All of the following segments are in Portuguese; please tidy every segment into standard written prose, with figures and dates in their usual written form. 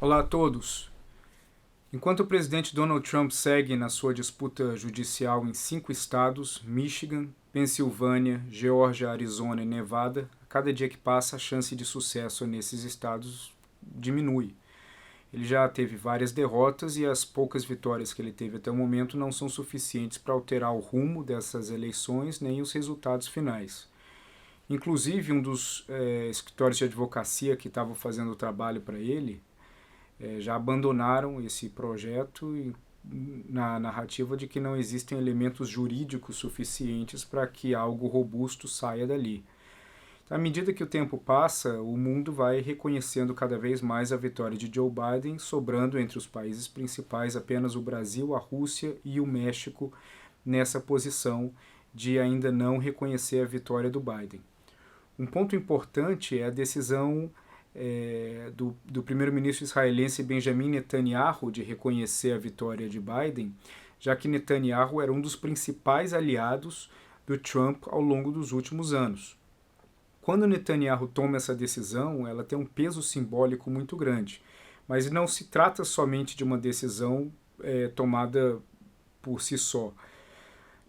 Olá a todos. Enquanto o presidente Donald Trump segue na sua disputa judicial em 5 estados, Michigan, Pensilvânia, Geórgia, Arizona e Nevada, a cada dia que passa a chance de sucesso nesses estados diminui. Ele já teve várias derrotas e as poucas vitórias que ele teve até o momento não são suficientes para alterar o rumo dessas eleições nem os resultados finais. Inclusive, um dos escritórios de advocacia que estavam fazendo o trabalho para ele já abandonaram esse projeto na narrativa de que não existem elementos jurídicos suficientes para que algo robusto saia dali. À medida que o tempo passa, o mundo vai reconhecendo cada vez mais a vitória de Joe Biden, sobrando entre os países principais apenas o Brasil, a Rússia e o México nessa posição de ainda não reconhecer a vitória do Biden. Um ponto importante é a decisão do primeiro-ministro israelense Benjamin Netanyahu de reconhecer a vitória de Biden, já que Netanyahu era um dos principais aliados do Trump ao longo dos últimos anos. Quando Netanyahu toma essa decisão, ela tem um peso simbólico muito grande, mas não se trata somente de uma decisão tomada por si só.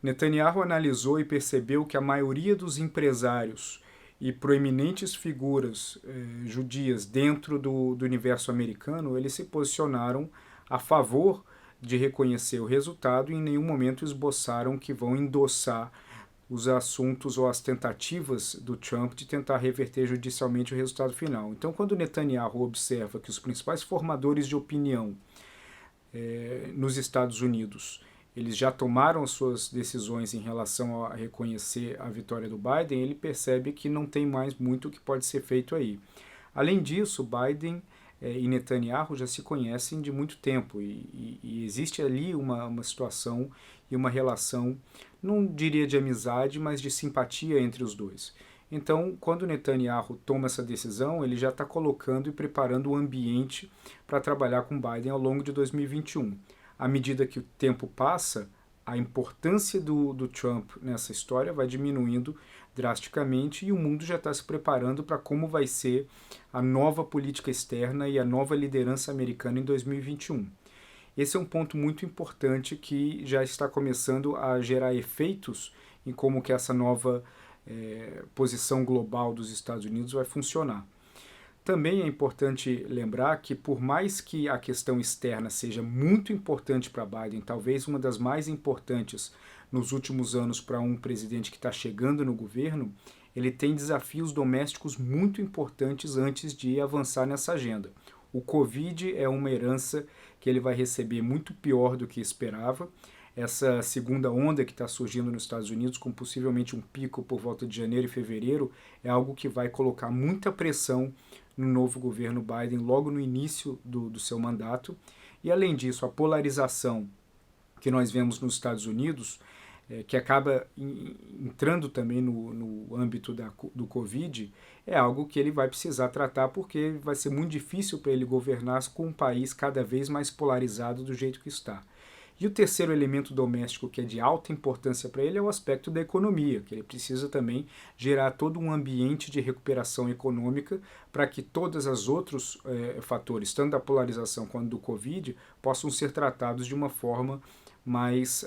Netanyahu analisou e percebeu que a maioria dos empresários e proeminentes figuras judias dentro do universo americano, eles se posicionaram a favor de reconhecer o resultado e em nenhum momento esboçaram que vão endossar os assuntos ou as tentativas do Trump de tentar reverter judicialmente o resultado final. Então, quando Netanyahu observa que os principais formadores de opinião nos Estados Unidos eles já tomaram as suas decisões em relação a reconhecer a vitória do Biden, ele percebe que não tem mais muito que pode ser feito aí. Além disso, Biden e Netanyahu já se conhecem de muito tempo e existe ali uma situação e uma relação, não diria de amizade, mas de simpatia entre os dois. Então, quando Netanyahu toma essa decisão, ele já está colocando e preparando o ambiente para trabalhar com Biden ao longo de 2021. À medida que o tempo passa, a importância do Trump nessa história vai diminuindo drasticamente e o mundo já está se preparando para como vai ser a nova política externa e a nova liderança americana em 2021. Esse é um ponto muito importante que já está começando a gerar efeitos em como que essa nova posição global dos Estados Unidos vai funcionar. Também é importante lembrar que, por mais que a questão externa seja muito importante para Biden, talvez uma das mais importantes nos últimos anos para um presidente que está chegando no governo, ele tem desafios domésticos muito importantes antes de avançar nessa agenda. O Covid é uma herança que ele vai receber muito pior do que esperava. Essa segunda onda que está surgindo nos Estados Unidos, com possivelmente um pico por volta de janeiro e fevereiro, é algo que vai colocar muita pressão no novo governo Biden logo no início do seu mandato. E, além disso, a polarização que nós vemos nos Estados Unidos, que acaba entrando também no âmbito do Covid, é algo que ele vai precisar tratar porque vai ser muito difícil para ele governar com um país cada vez mais polarizado do jeito que está. E o terceiro elemento doméstico que é de alta importância para ele é o aspecto da economia, que ele precisa também gerar todo um ambiente de recuperação econômica para que todos os outros fatores, tanto da polarização quanto do Covid, possam ser tratados de uma forma mais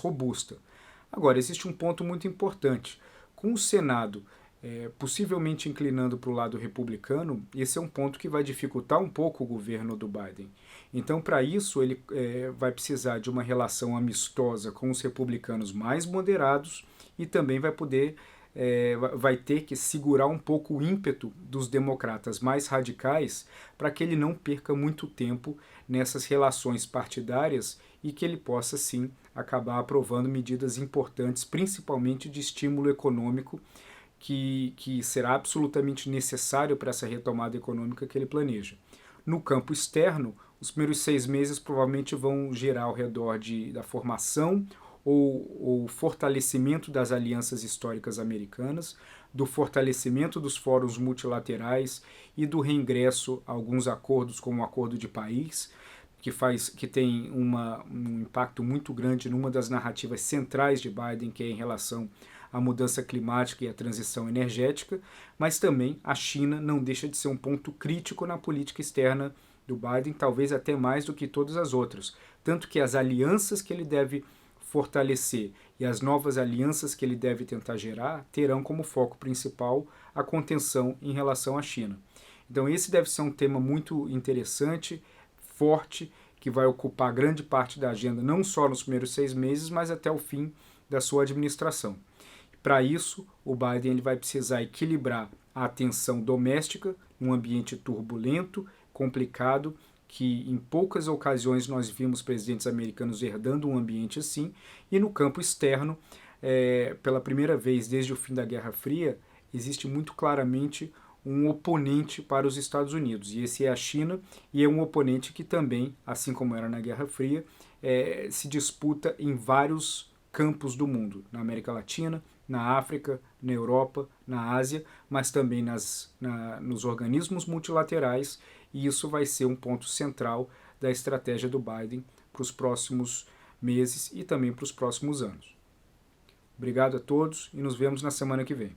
robusta. Agora, existe um ponto muito importante. Com o Senado possivelmente inclinando para o lado republicano, esse é um ponto que vai dificultar um pouco o governo do Biden. Então, para isso, ele vai precisar de uma relação amistosa com os republicanos mais moderados e também vai ter que segurar um pouco o ímpeto dos democratas mais radicais para que ele não perca muito tempo nessas relações partidárias e que ele possa, sim, acabar aprovando medidas importantes, principalmente de estímulo econômico, que será absolutamente necessário para essa retomada econômica que ele planeja. No campo externo, os primeiros 6 meses provavelmente vão girar ao redor da formação ou fortalecimento das alianças históricas americanas, do fortalecimento dos fóruns multilaterais e do reingresso a alguns acordos, como o Acordo de Paris, que tem um impacto muito grande numa das narrativas centrais de Biden, que é em relação a mudança climática e a transição energética, mas também a China não deixa de ser um ponto crítico na política externa do Biden, talvez até mais do que todas as outras. Tanto que as alianças que ele deve fortalecer e as novas alianças que ele deve tentar gerar terão como foco principal a contenção em relação à China. Então esse deve ser um tema muito interessante, forte, que vai ocupar grande parte da agenda, não só nos primeiros 6 meses, mas até o fim da sua administração. Para isso, o Biden ele vai precisar equilibrar a atenção doméstica, num ambiente turbulento, complicado, que em poucas ocasiões nós vimos presidentes americanos herdando um ambiente assim, e no campo externo, pela primeira vez desde o fim da Guerra Fria, existe muito claramente um oponente para os Estados Unidos, e esse é a China, e é um oponente que também, assim como era na Guerra Fria, se disputa em vários campos do mundo, na América Latina, na África, na Europa, na Ásia, mas também nos organismos multilaterais, e isso vai ser um ponto central da estratégia do Biden para os próximos meses e também para os próximos anos. Obrigado a todos e nos vemos na semana que vem.